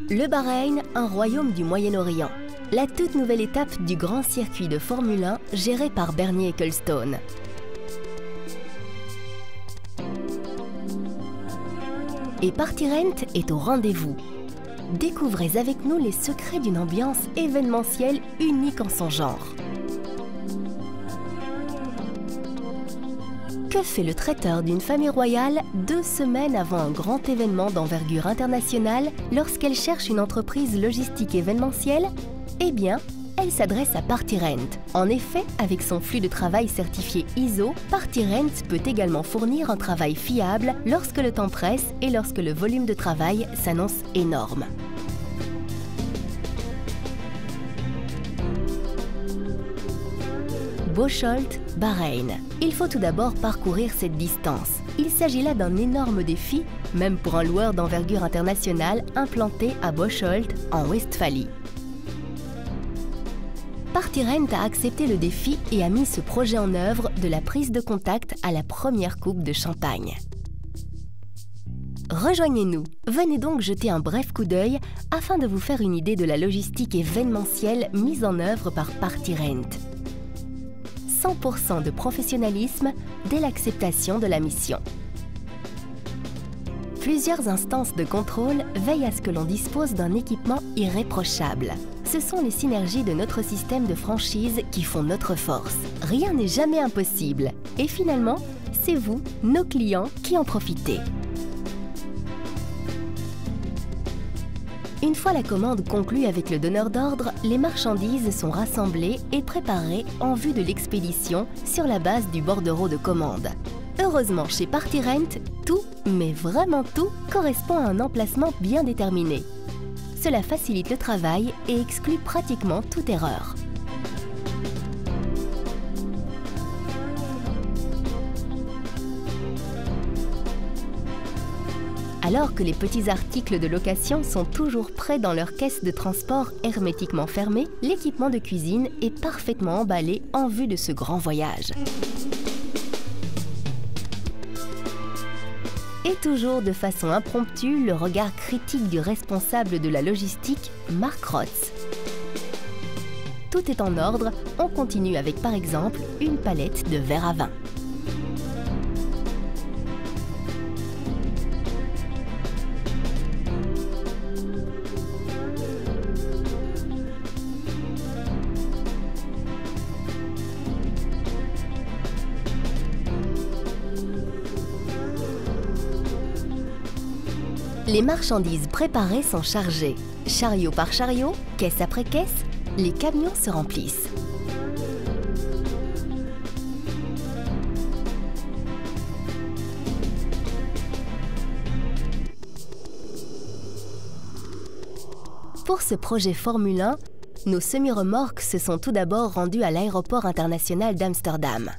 Le Bahreïn, un royaume du Moyen-Orient. La toute nouvelle étape du grand circuit de Formule 1 géré par Bernie Ecclestone. Et Party Rent est au rendez-vous. Découvrez avec nous les secrets d'une ambiance événementielle unique en son genre. Que fait le traiteur d'une famille royale 2 semaines avant un grand événement d'envergure internationale lorsqu'elle cherche une entreprise logistique événementielle? Eh bien, elle s'adresse à Party Rent. En effet, avec son flux de travail certifié ISO, Party Rent peut également fournir un travail fiable lorsque le temps presse et lorsque le volume de travail s'annonce énorme. Bocholt, Bahreïn. Il faut tout d'abord parcourir cette distance. Il s'agit là d'un énorme défi, même pour un loueur d'envergure internationale implanté à Bocholt, en Westphalie. Party Rent a accepté le défi et a mis ce projet en œuvre de la prise de contact à la première coupe de champagne. Rejoignez-nous, venez donc jeter un bref coup d'œil afin de vous faire une idée de la logistique événementielle mise en œuvre par Party Rent. 100% de professionnalisme dès l'acceptation de la mission. Plusieurs instances de contrôle veillent à ce que l'on dispose d'un équipement irréprochable. Ce sont les synergies de notre système de franchise qui font notre force. Rien n'est jamais impossible. Et finalement, c'est vous, nos clients, qui en profitez. Une fois la commande conclue avec le donneur d'ordre, les marchandises sont rassemblées et préparées en vue de l'expédition sur la base du bordereau de commande. Heureusement, chez Party Rent, tout, mais vraiment tout, correspond à un emplacement bien déterminé. Cela facilite le travail et exclut pratiquement toute erreur. Alors que les petits articles de location sont toujours prêts dans leur caisse de transport hermétiquement fermée, l'équipement de cuisine est parfaitement emballé en vue de ce grand voyage. Et toujours de façon impromptue, le regard critique du responsable de la logistique, Mark Rotz. Tout est en ordre, on continue avec par exemple une palette de verre à vin. Les marchandises préparées sont chargées. Chariot par chariot, caisse après caisse, les camions se remplissent. Pour ce projet Formule 1, nos semi-remorques se sont tout d'abord rendues à l'aéroport international d'Amsterdam.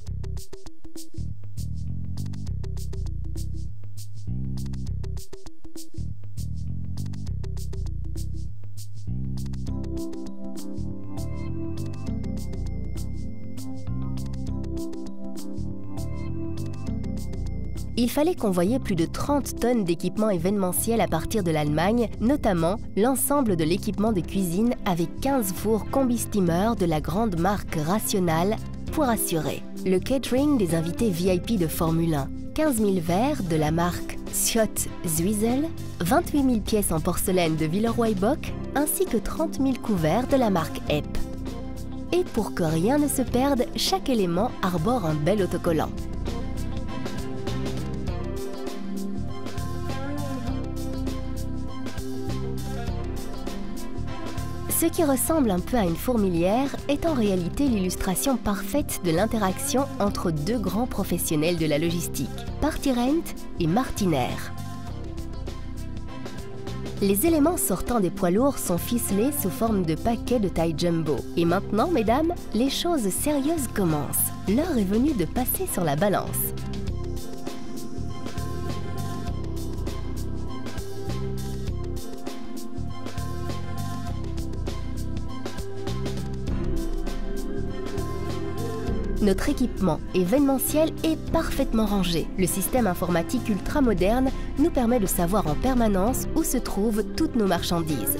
Il fallait convoyer plus de 30 tonnes d'équipements événementiels à partir de l'Allemagne, notamment l'ensemble de l'équipement de cuisine avec 15 fours combi-steamer de la grande marque Rational pour assurer le catering des invités VIP de Formule 1, 15 000 verres de la marque Schott Zwiesel, 28 000 pièces en porcelaine de Villeroy-Boch, ainsi que 30 000 couverts de la marque Epp. Et pour que rien ne se perde, chaque élément arbore un bel autocollant. Ce qui ressemble un peu à une fourmilière est en réalité l'illustration parfaite de l'interaction entre deux grands professionnels de la logistique, Party Rent et Martiner. Les éléments sortant des poids lourds sont ficelés sous forme de paquets de taille jumbo. Et maintenant, mesdames, les choses sérieuses commencent. L'heure est venue de passer sur la balance. Notre équipement événementiel est parfaitement rangé. Le système informatique ultra-moderne nous permet de savoir en permanence où se trouvent toutes nos marchandises.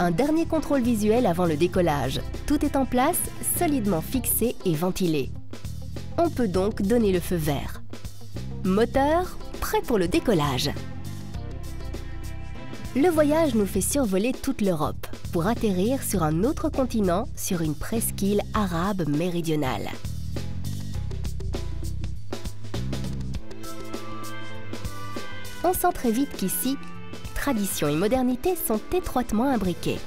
Un dernier contrôle visuel avant le décollage. Tout est en place, solidement fixé et ventilé. On peut donc donner le feu vert. Moteur, prêt pour le décollage. Le voyage nous fait survoler toute l'Europe pour atterrir sur un autre continent, sur une presqu'île arabe méridionale. On sent très vite qu'ici, tradition et modernité sont étroitement imbriquées.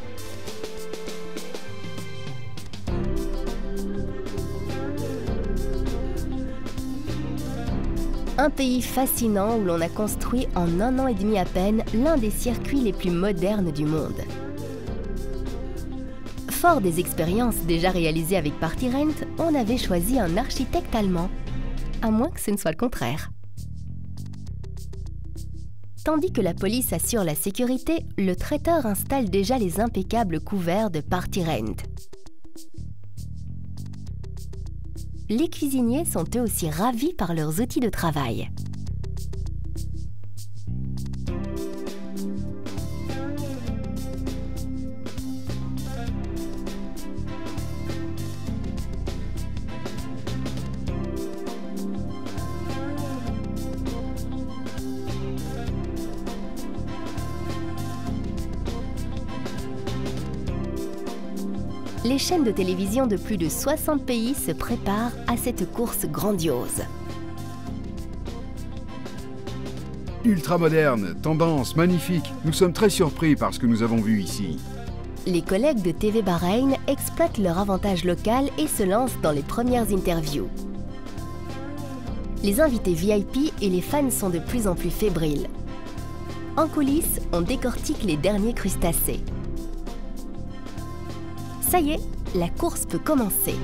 Un pays fascinant où l'on a construit en 1 an et demi à peine l'un des circuits les plus modernes du monde. Fort des expériences déjà réalisées avec PartyRent, on avait choisi un architecte allemand, à moins que ce ne soit le contraire. Tandis que la police assure la sécurité, le traiteur installe déjà les impeccables couverts de PartyRent. Les cuisiniers sont eux aussi ravis par leurs outils de travail. Les chaînes de télévision de plus de 60 pays se préparent à cette course grandiose. Ultra moderne, tendance, magnifique. Nous sommes très surpris par ce que nous avons vu ici. Les collègues de TV Bahreïn exploitent leur avantage local et se lancent dans les premières interviews. Les invités VIP et les fans sont de plus en plus fébriles. En coulisses, on décortique les derniers crustacés. Ça y est, la course peut commencer.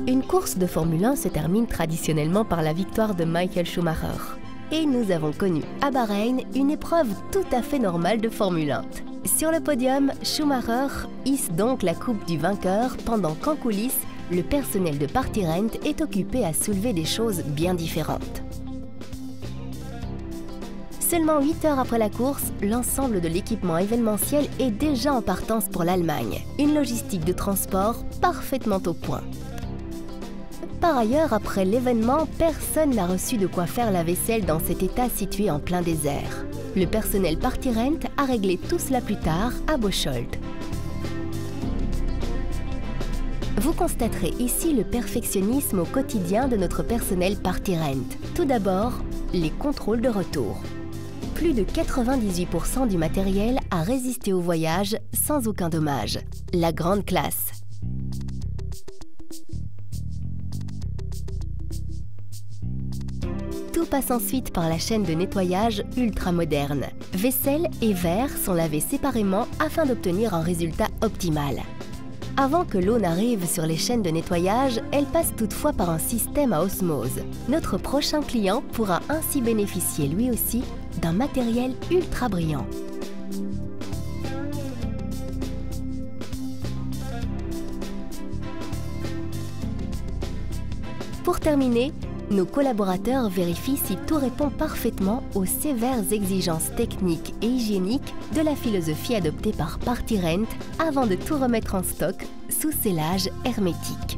Une course de Formule 1 se termine traditionnellement par la victoire de Michael Schumacher. Et nous avons connu à Bahreïn une épreuve tout à fait normale de Formule 1. Sur le podium, Schumacher hisse donc la coupe du vainqueur pendant qu'en coulisses, le personnel de PartyRent est occupé à soulever des choses bien différentes. Seulement 8 heures après la course, l'ensemble de l'équipement événementiel est déjà en partance pour l'Allemagne. Une logistique de transport parfaitement au point. Par ailleurs, après l'événement, personne n'a reçu de quoi faire la vaisselle dans cet état situé en plein désert. Le personnel PartyRent a réglé tout cela plus tard à Bocholt. Vous constaterez ici le perfectionnisme au quotidien de notre personnel PartyRent. Tout d'abord, les contrôles de retour. Plus de 98% du matériel a résisté au voyage sans aucun dommage. La grande classe. Tout passe ensuite par la chaîne de nettoyage ultra moderne. Vaisselle et verre sont lavés séparément afin d'obtenir un résultat optimal. Avant que l'eau n'arrive sur les chaînes de nettoyage, elle passe toutefois par un système à osmose. Notre prochain client pourra ainsi bénéficier lui aussi d'un matériel ultra brillant. Pour terminer, nos collaborateurs vérifient si tout répond parfaitement aux sévères exigences techniques et hygiéniques de la philosophie adoptée par PartyRent avant de tout remettre en stock sous scellage hermétique.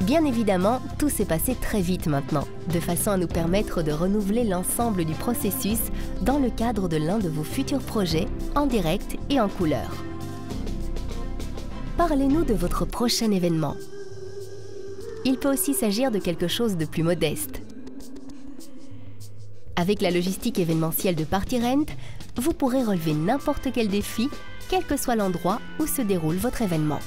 Bien évidemment, tout s'est passé très vite maintenant, de façon à nous permettre de renouveler l'ensemble du processus dans le cadre de l'un de vos futurs projets, en direct et en couleur. Parlez-nous de votre prochain événement. Il peut aussi s'agir de quelque chose de plus modeste. Avec la logistique événementielle de PartyRent, vous pourrez relever n'importe quel défi, quel que soit l'endroit où se déroule votre événement.